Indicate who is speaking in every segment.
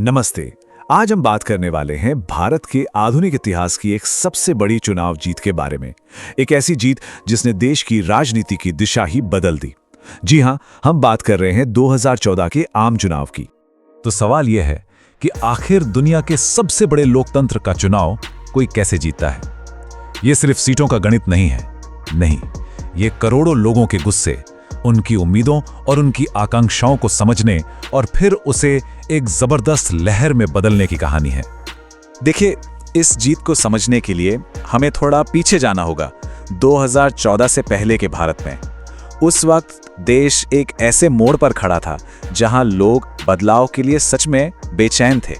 Speaker 1: नमस्ते। आज हम बात करने वाले हैं भारत के आधुनिक इतिहास की एक सबसे बड़ी चुनाव जीत के बारे में। एक ऐसी जीत जिसने देश की राजनीति की दिशा ही बदल दी। जी हां, हम बात कर रहे हैं 2014 के आम चुनाव की।
Speaker 2: तो सवाल यह है कि आखिर दुनिया के सबसे बड़े लोकतंत्र का चुनाव कोई कैसे जीतता है। यह सिर्फ सीटों का गणित नहीं है, नहीं, ये करोड़ों लोगों के गुस्से, उनकी उम्मीदों और उनकी आकांक्षाओं को समझने और फिर उसे एक जबरदस्त लहर में बदलने की कहानी है।
Speaker 3: देखिए, इस जीत को समझने के लिए हमें थोड़ा पीछे जाना होगा, 2014 से पहले के भारत में। उस वक्त देश एक ऐसे मोड़ पर खड़ा था जहां लोग बदलाव के लिए सच में बेचैन थे।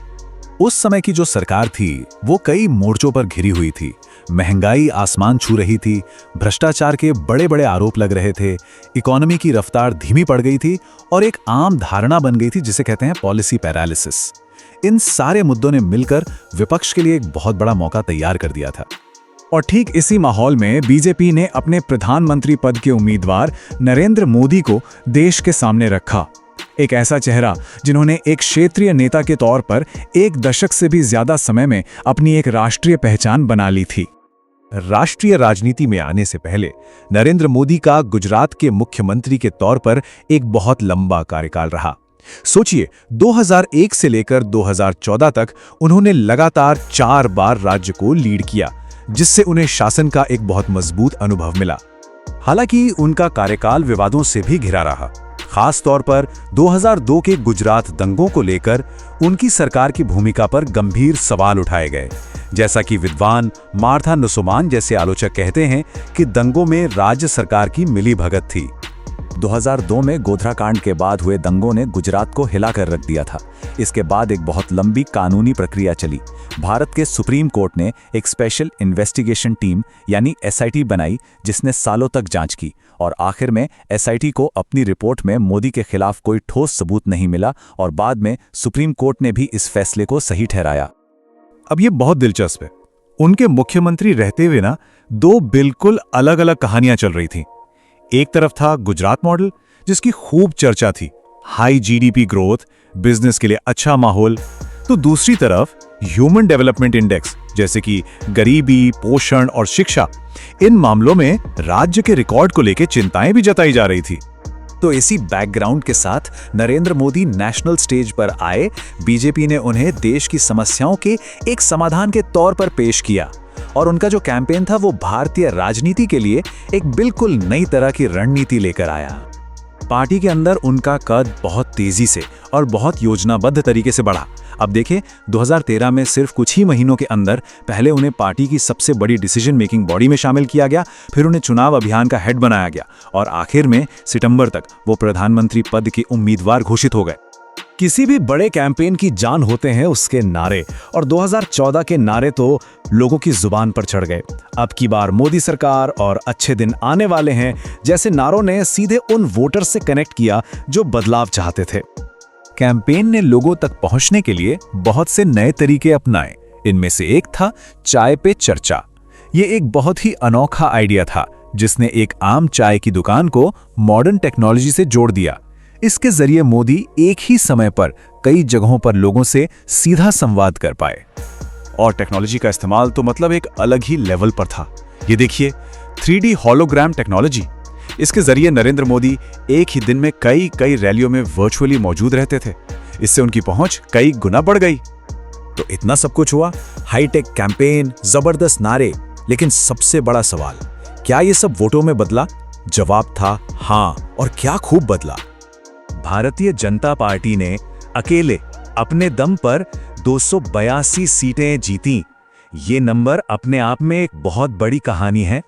Speaker 1: उस समय की जो सरकार थी वो कई मोर्चों पर घिरी हुई थी। महंगाई आसमान छू रही थी, भ्रष्टाचार के बड़े बड़े आरोप लग रहे थे, इकोनॉमी की रफ्तार धीमी पड़ गई थी और एक आम धारणा बन गई थी जिसे कहते हैं पॉलिसी पैरालिसिस। इन सारे मुद्दों ने मिलकर विपक्ष के लिए एक बहुत बड़ा मौका तैयार कर दिया था। और ठीक इसी माहौल में बीजेपी ने अपने प्रधानमंत्री पद के उम्मीदवार नरेंद्र मोदी को देश के सामने रखा। एक ऐसा चेहरा जिन्होंने एक क्षेत्रीय नेता के तौर पर एक दशक से भी ज्यादा समय में अपनी एक राष्ट्रीय पहचान बना ली थी।
Speaker 2: राष्ट्रीय राजनीति में आने से पहले नरेंद्र मोदी का गुजरात के मुख्यमंत्री के तौर पर एक बहुत लंबा कार्यकाल रहा। सोचिए, 2001 से लेकर 2014 तक उन्होंने लगातार 4 बार राज्य को लीड किया, जिससे उन्हें शासन का एक बहुत मजबूत अनुभव मिला। हालांकि उनका कार्यकाल विवादों से भी घिरा रहा। खास तौर पर 2002 के गुजरात दंगों को लेकर उनकी सरकार की भूमिका पर गंभीर सवाल उठाए गए। जैसा कि विद्वान मार्था नुसोमान जैसे आलोचक कहते हैं कि दंगों में राज्य सरकार की मिलीभगत थी।
Speaker 3: 2002 में गोधरा कांड के बाद हुए दंगों ने गुजरात को हिलाकर रख दिया था। इसके बाद एक बहुत लंबी कानूनी प्रक्रिया चली। भारत के सुप्रीम कोर्ट ने एक स्पेशल इन्वेस्टिगेशन टीम यानी एसआईटी बनाई, जिसने सालों तक जांच की और आखिर में एसआईटी को अपनी रिपोर्ट में मोदी के खिलाफ कोई ठोस सबूत नहीं मिला और बाद में सुप्रीम कोर्ट ने भी इस फैसले को सही ठहराया।
Speaker 1: अब ये बहुत दिलचस्प है, उनके मुख्यमंत्री रहते हुए ना 2 बिल्कुल अलग अलग कहानियां चल रही थी। एक तरफ था गुजरात मॉडल, जिसकी खूब चर्चा थी, हाई जीडीपी ग्रोथ, बिजनेस के लिए अच्छा माहौल। तो दूसरी तरफ ह्यूमन डेवलपमेंट इंडेक्स, जैसे कि गरीबी, पोषण और शिक्षा, इन मामलों में राज्य के रिकॉर्ड को लेकर चिंताएं भी जताई जा रही थी।
Speaker 3: तो इसी बैकग्राउंड के साथ नरेंद्र मोदी नेशनल स्टेज पर आए। बीजेपी ने उन्हें देश की समस्याओं के एक समाधान के तौर पर पेश किया और उनका जो कैंपेन था वो भारतीय राजनीति के लिए एक बिल्कुल नई तरह की रणनीति लेकर आया। पार्टी के अंदर उनका कद बहुत तेजी से और बहुत योजनाबद्ध तरीके से बढ़ा। अब देखें, 2013 में सिर्फ कुछ ही महीनों के अंदर पहले उन्हें पार्टी की सबसे बड़ी डिसीजन मेकिंग बॉडी में शामिल किया गया, फिर उन्हें चुनाव अभियान का हेड बनाया गया और आखिर में सितंबर तक वो प्रधानमंत्री पद के उम्मीदवार घोषित हो गए।
Speaker 1: किसी भी बड़े कैंपेन की जान होते हैं उसके नारे, और 2014 के नारे तो लोगों की जुबान पर चढ़ गए। अब की बार मोदी सरकार और अच्छे दिन आने वाले हैं जैसे नारों ने सीधे उन वोटर से कनेक्ट किया जो बदलाव चाहते थे।
Speaker 2: कैंपेन ने लोगों तक पहुंचने के लिए बहुत से नए तरीके अपनाए। इनमें से एक था चाय पे चर्चा। ये एक बहुत ही अनोखा आइडिया था जिसने एक आम चाय की दुकान को मॉडर्न टेक्नोलॉजी से जोड़ दिया। इसके जरिए मोदी एक ही समय पर कई जगहों पर लोगों से सीधा संवाद कर पाए।
Speaker 1: और टेक्नोलॉजी का इस्तेमाल तो मतलब एक अलग ही लेवल पर था। ये देखिए, 3D होलोग्राम टेक्नोलॉजी। इसके जरिए नरेंद्र मोदी एक ही दिन में कई रैलियों में वर्चुअली मौजूद रहते थे। इससे उनकी पहुंच कई गुना बढ़ गई।
Speaker 3: तो इतना सब कुछ हुआ, हाईटेक कैंपेन, जबरदस्त नारे, लेकिन सबसे बड़ा सवाल, क्या ये सब वोटों में बदला? जवाब था हाँ, और क्या खूब बदला। भारतीय जनता पार्टी ने अकेले अपने दम पर 282 सीटें जीतीं। ये नंबर अपने आप में एक बहुत बड़ी कहानी है।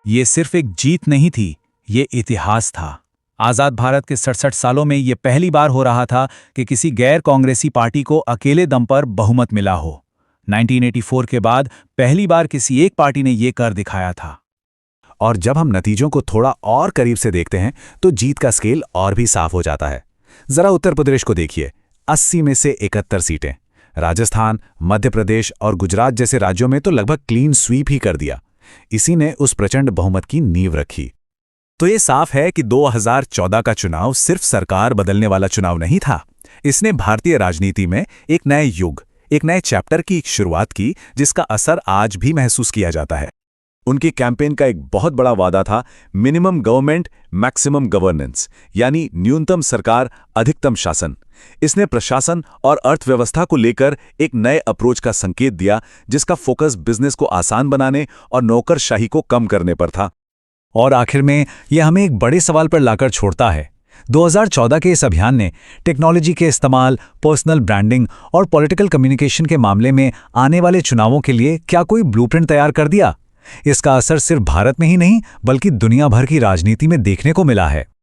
Speaker 2: ये सिर्फ एक जीत नहीं थी, ये इतिहास था। आजाद भारत के 67 सालों में ये पहली बार हो रहा था कि किसी गैर कांग्रेसी पार्टी को अकेले दम पर बहुमत मिला हो। 1984 के बाद पहली बार किसी एक पार्टी ने ये कर दिखाया था।
Speaker 3: और जब हम नतीजों को थोड़ा और करीब से देखते हैं तो जीत का स्केल और भी साफ हो जाता है। जरा उत्तर प्रदेश को देखिए, 80 में से 71 सीटें। राजस्थान, मध्य प्रदेश और गुजरात जैसे राज्यों में तो लगभग क्लीन स्वीप ही कर दिया। इसी ने उस प्रचंड बहुमत की नींव रखी।
Speaker 1: तो ये साफ है कि 2014 का चुनाव सिर्फ सरकार बदलने वाला चुनाव नहीं था, इसने भारतीय राजनीति में एक नए युग, एक नए चैप्टर की शुरुआत की, जिसका असर आज भी महसूस किया जाता है।
Speaker 2: उनके कैंपेन का एक बहुत बड़ा वादा था मिनिमम गवर्नमेंट मैक्सिमम गवर्नेंस, यानी न्यूनतम सरकार अधिकतम शासन। इसने प्रशासन और अर्थव्यवस्था को लेकर एक नए अप्रोच का संकेत दिया, जिसका फोकस बिजनेस को आसान बनाने और नौकरशाही को कम करने पर था।
Speaker 3: और आखिर में यह हमें एक बड़े सवाल पर लाकर छोड़ता है। 2014 के इस अभियान ने टेक्नोलॉजी के इस्तेमाल, पर्सनल ब्रांडिंग और पॉलिटिकल कम्युनिकेशन के मामले में आने वाले चुनावों के लिए क्या कोई ब्लूप्रिंट तैयार कर दिया? इसका असर सिर्फ भारत में ही नहीं बल्कि दुनिया भर की राजनीति में देखने को मिला है।